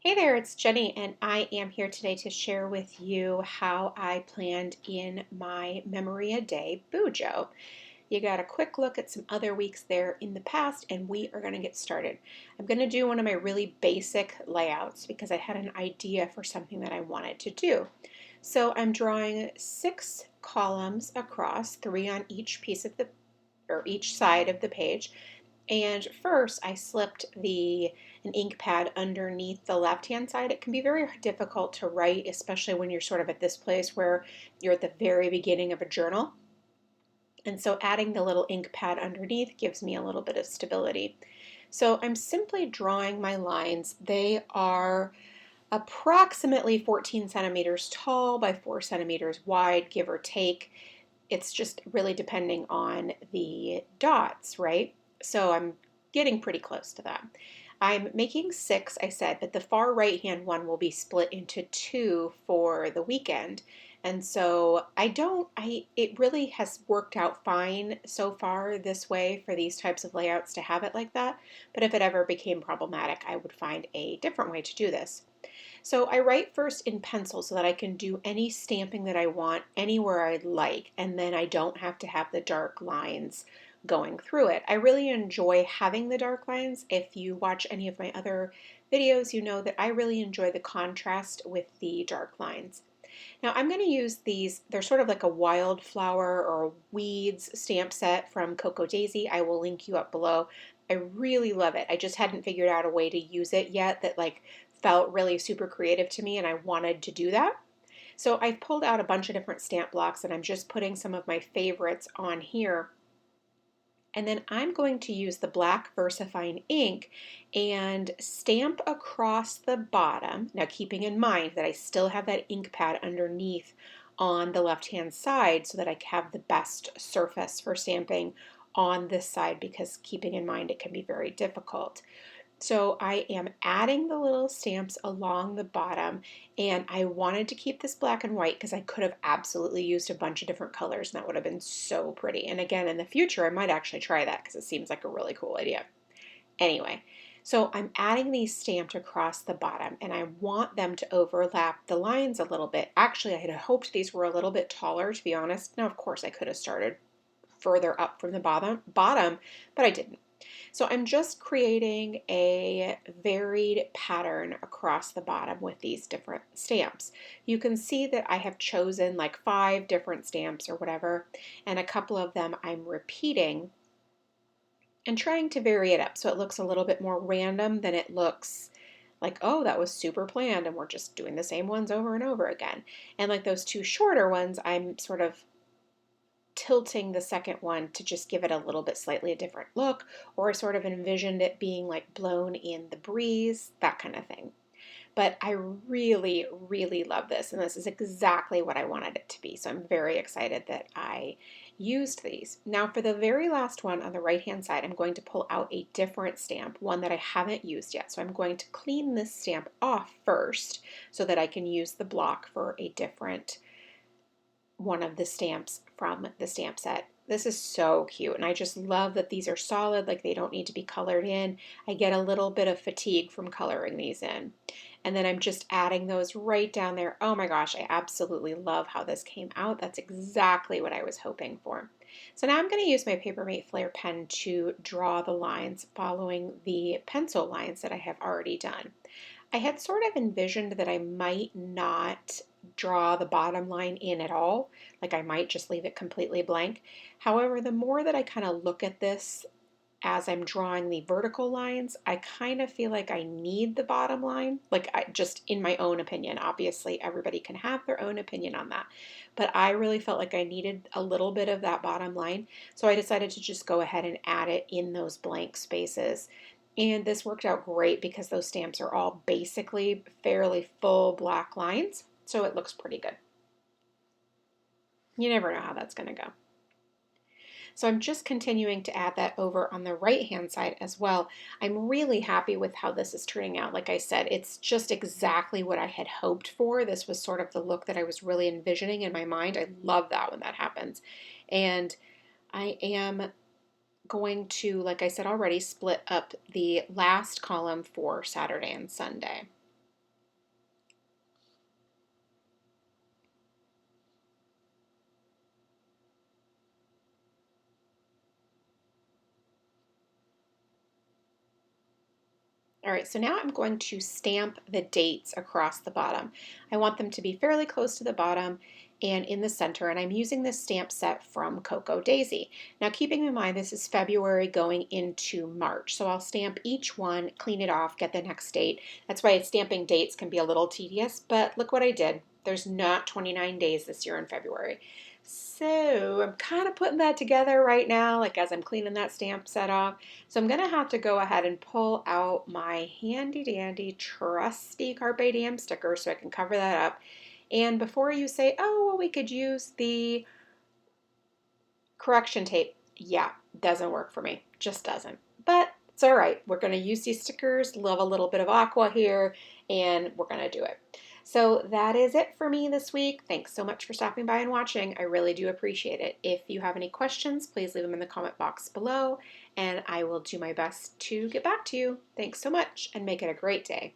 Hey there, it's Jenny, and I am here today to share with you how I planned in my Memory a Day BUJO. You got a quick look at some other weeks there in the past, and we are going to get started. I'm going to do one of my really basic layouts because I had an idea for something that I wanted to do. So I'm drawing 6 columns across, 3 on each piece of the or each side of the page. And first I slipped an ink pad underneath the left-hand side. It can be very difficult to write, especially when you're sort of at this place where you're at the very beginning of a journal. And so adding the little ink pad underneath gives me a little bit of stability. So I'm simply drawing my lines. They are approximately 14 centimeters tall by 4 centimeters wide, give or take. It's just really depending on the dots, right? So I'm getting pretty close to that. I'm making 6, I said, but the far right hand one will be split into 2 for the weekend. And so it really has worked out fine so far this way for these types of layouts to have it like that. But if it ever became problematic, I would find a different way to do this. So I write first in pencil so that I can do any stamping that I want anywhere I'd like, and then I don't have to have the dark lines going through it. I really enjoy having the dark lines. If you watch any of my other videos, you know that I really enjoy the contrast with the dark lines. Now I'm going to use these, they're sort of like a wildflower or weeds stamp set from Coco Daisy. I will link you up below. I really love it. I just hadn't figured out a way to use it yet that felt really super creative to me, and I wanted to do that. So I've pulled out a bunch of different stamp blocks and I'm just putting some of my favorites on here. And then I'm going to use the black VersaFine ink and stamp across the bottom. Now keeping in mind that I still have that ink pad underneath on the left hand side so that I have the best surface for stamping on this side, because keeping in mind it can be very difficult. So I am adding the little stamps along the bottom, and I wanted to keep this black and white because I could have absolutely used a bunch of different colors and that would have been so pretty. And again, in the future, I might actually try that because it seems like a really cool idea. Anyway, so I'm adding these stamped across the bottom, and I want them to overlap the lines a little bit. Actually, I had hoped these were a little bit taller, to be honest. Now, of course, I could have started further up from the bottom, but I didn't. So I'm just creating a varied pattern across the bottom with these different stamps. You can see that I have chosen like 5 different stamps or whatever, and a couple of them I'm repeating and trying to vary it up so it looks a little bit more random than it looks like, oh, that was super planned and we're just doing the same ones over and over again. And like those 2 shorter ones, I'm sort of tilting the second one to just give it a little bit slightly a different look, or I sort of envisioned it being like blown in the breeze, that kind of thing. But I really, really love this, and this is exactly what I wanted it to be. So I'm very excited that I used these. Now for the very last one on the right hand side, I'm going to pull out a different stamp, one that I haven't used yet. So I'm going to clean this stamp off first so that I can use the block for a different one of the stamps from the stamp set. This is so cute, and I just love that these are solid, like they don't need to be colored in. I get a little bit of fatigue from coloring these in. And then I'm just adding those right down there. Oh my gosh, I absolutely love how this came out. That's exactly what I was hoping for. So now I'm going to use my Papermate Flare pen to draw the lines following the pencil lines that I have already done. I had sort of envisioned that I might not draw the bottom line in at all, like I might just leave it completely blank. However, the more that I kind of look at this as I'm drawing the vertical lines, I kind of feel like I need the bottom line, just in my own opinion. Obviously, everybody can have their own opinion on that, but I really felt like I needed a little bit of that bottom line, so I decided to just go ahead and add it in those blank spaces. And this worked out great because those stamps are all basically fairly full black lines, so it looks pretty good. You never know how that's going to go. So I'm just continuing to add that over on the right hand side as well. I'm really happy with how this is turning out. Like I said, it's just exactly what I had hoped for. This was sort of the look that I was really envisioning in my mind. I love that when that happens. And I am going to, like I said already, split up the last column for Saturday and Sunday. All right, so now I'm going to stamp the dates across the bottom. I want them to be fairly close to the bottom and in the center, and I'm using this stamp set from Cocoa Daisy. Now keeping in mind this is February going into March, so I'll stamp each one, clean it off, get the next date. That's why stamping dates can be a little tedious, but look what I did. There's not 29 days this year in February. So I'm kind of putting that together right now, like as I'm cleaning that stamp set off. So I'm gonna have to go ahead and pull out my handy dandy trusty Carpe Diem sticker so I can cover that up. And before you say, oh, well, we could use the correction tape, yeah, doesn't work for me, just doesn't. But it's all right. We're gonna use these stickers, love a little bit of aqua here, and we're gonna do it. So that is it for me this week. Thanks so much for stopping by and watching. I really do appreciate it. If you have any questions, please leave them in the comment box below, and I will do my best to get back to you. Thanks so much, and make it a great day.